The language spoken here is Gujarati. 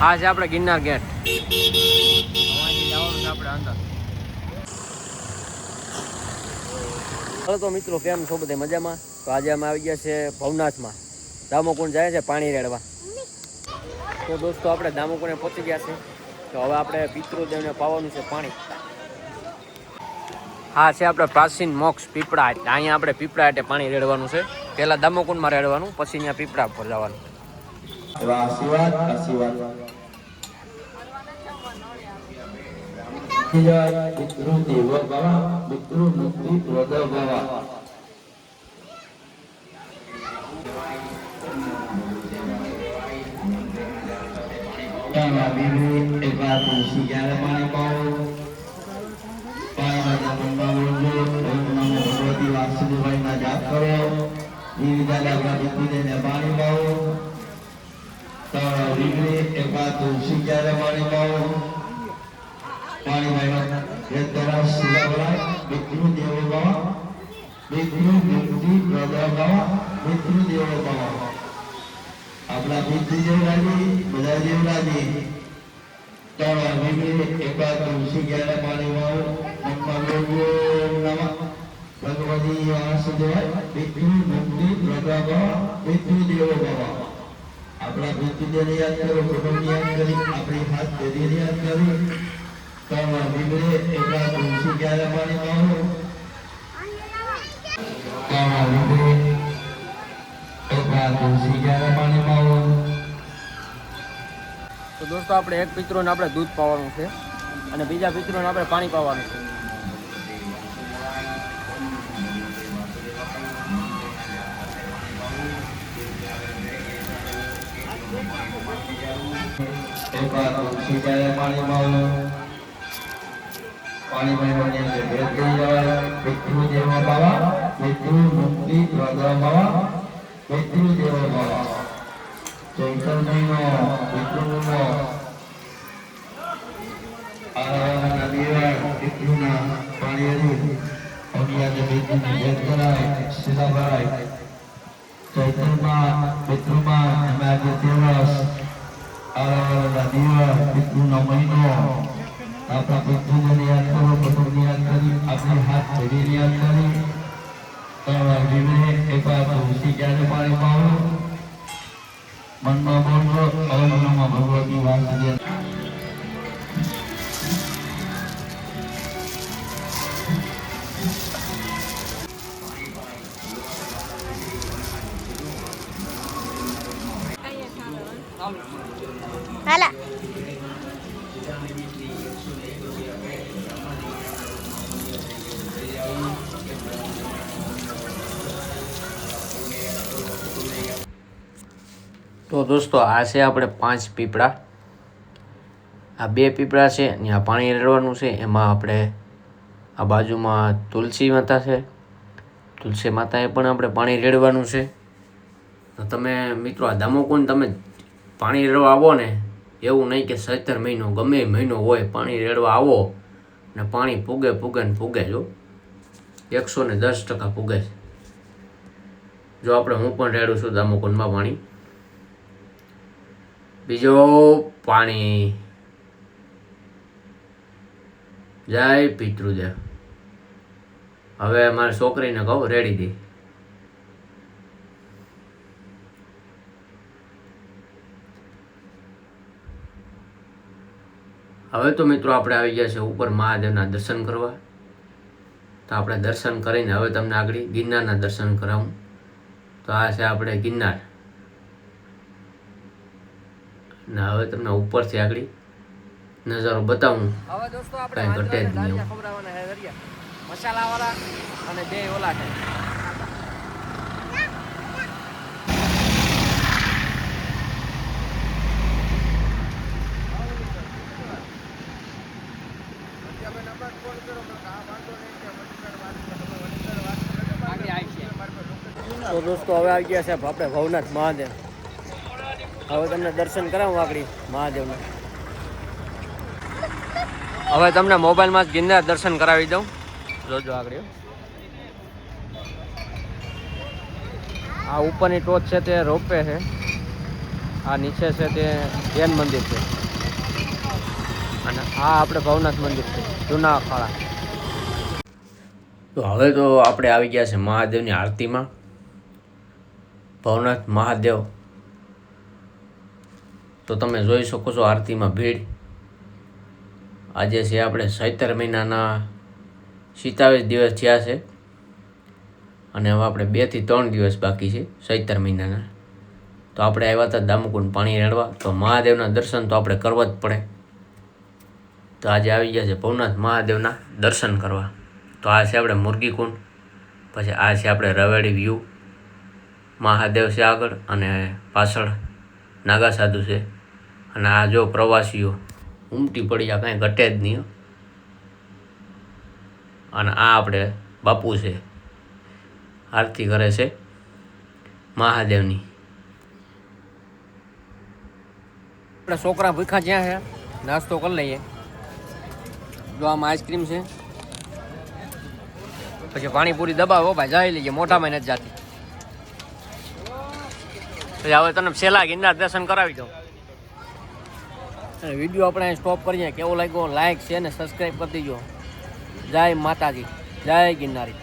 આ છે આપણે ગિરનાર ગેટ. અહીંથી જવાનું છે આપણે અંદર. ચાલો તો મિત્રો, કેમ છો બધા મજામાં? તો આજે અમે આવી ગયા છે ભવનાથમાં. દામોકુંડ જાય છે પાણી રેડવા. તો દોસ્તો આપણે દામોકુંડે પહોંચી ગયા છે. તો હવે આપણે પિતૃદેવને પાવાનું છે પાણી. હા છે આપણે પ્રાચીન મોક્ષ પીપળા. અહીંયા આપણે પીપળા એટલે પાણી રેડવાનું છે. પહેલાં દામોકુંડમાં રેડવાનું, પછી અહીંયા પીપળા પર જવાનું. આપણા બુદ્ધિદેવરાજી બધા દેવરાજી તુલસી ક્યારે પાણી વાળો ભગવતી વાસુદેવાય પિતૃ મુક્તિ પ્રદાતા પિતૃદેવો ભવ. આપણા બુદ્ધિદેવને યાદ કરો, કુટુંબ યાદ કરી, આપણી હાથ પેઢીને યાદ કરી. તુલસી ક્યારે પાણી વાળો તો દોસ્તો આપણે એક પિતૃને આપણે દૂધ પાવાનું છે અને બીજા પિતૃને આપણે પાણી પાવાનું છે. પાણી પાણી ભેદ થઈ જવાય. પિતૃ દેવો ભવ, પિતૃ મુક્તિ પ્રદાતા પિતૃ દેવો ભવ. ચૈત્ર મહિનો પિતૃનો આરાધના દિવાળ પિતૃના પાણી અગ્નિયાને પિતૃને ભેદ કરાય, શિલા ભરાય. ચૈત્રમાં પિતૃમાં અમે આજે દિવસ આરાધના દિવાળ પિતૃનો મહિનો. આપણા પિતૃને યાદ કરો, કુટુંબને યાદ કરી, આપણી હાથ પેઢીને યાદ કરી. તુલસી ક્યારે પાણી પાવો મનમાં બોલવો, અવગણમાં ભગવતી વાસુદેવ. હાલા તો દોસ્તો આ છે આપણે 5 પીપળા. આ 2 પીપળા છે અને આ પાણી રેડવાનું છે. એમાં આપણે આ બાજુમાં તુલસી માતા છે. તુલસી માતાએ પણ આપણે પાણી રેડવાનું છે. તો તમે મિત્રો આ દામોકુંડ તમે પાણી રેડવા આવો ને, એવું નહીં કે ચૈત્ર મહિનો, ગમે મહિનો હોય, પાણી રેડવા આવો ને પાણી પૂગે પૂગે ને પૂગે. જો 110% પૂગે છે. જો આપણે હું પણ રેડું છું દામોકુંડમાં પાણી. બીજો પાણી. જય પિતૃદેવ. હવે મારી છોકરીને કહું રેડી દે. હવે તો મિત્રો આપણે આવી ગયા છે ઉપર મહાદેવના દર્શન કરવા. તો આપણે દર્શન કરીને હવે તમને આગળ ગિરનારના દર્શન કરાવું. તો આ છે આપણે ગિરનાર. ને હવે તમને ઉપરથી આગળ નજારો બતાવું. હવે દોસ્તો આપણે ઘટે જ નહીં. ખવડાવવાના છે દરિયા મસાલાવાળા અને 2 ઓલા છે. તો દોસ્તો હવે આવી ગયા છે આપણે ભવનાથ મહાદેવ. હવે તમને દર્શન કરાવું આગળ મહાદેવના. હવે તમને મોબાઈલમાં જ ગિરનાર દર્શન કરાવી દઉં. જોજો આગળ આ ઉપરની ટોચ છે તે રોપવે છે. આ નીચે છે તે જૈન મંદિર છે અને આ આપણે ભવનાથ મંદિર છે જૂના અખાડા. તો હવે તો આપણે આવી ગયા છે મહાદેવની આરતીમાં. ભવનાથ મહાદેવ તો તમે જોઈ શકો છો આરતીમાં ભીડ. આજે છે આપણે ચૈત્ર મહિનાના 27 દિવસ થયા છે અને હવે આપણે 2 થી 3 દિવસ બાકી છે ચૈત્ર મહિનાના. તો આપણે આવ્યા હતા દામુકુંડ પાણી રેડવા, તો મહાદેવના દર્શન તો આપણે કરવા જ પડે. તો આજે આવી ગયા છે ભવનાથ મહાદેવના દર્શન કરવા. તો આ છે આપણે મુરગી કુંડ, પછી આ છે આપણે રવેડી વ્યૂ, મહાદેવ છે આગળ અને પાછળ નાગા સાધુ છે. અને આ જો પ્રવાસીઓ ઉમટી પડી, આ કાંઈ ઘટે જ નહીં. અને આ આપણે બાપુ છે, આરતી કરે છે મહાદેવની. આપણે છોકરા ભૂખા જ્યાં છે નાસ્તો કરી લઈએ. જો આમાં આઈસ્ક્રીમ છે, પછી પાણીપુરી દબાવો ભાઈ, જઈ લઈએ, મોઢામાં નથી જાતી. પછી હવે તને છેલ્લા ગિરનાર દર્શન કરાવી દઉં. વિડીયો આપણે સ્ટોપ કરીએ. કેવો લાગ્યો લાઈક છે ને સબસ્ક્રાઈબ કરી દેજો. જય માતાજી, જય ગિરનારી.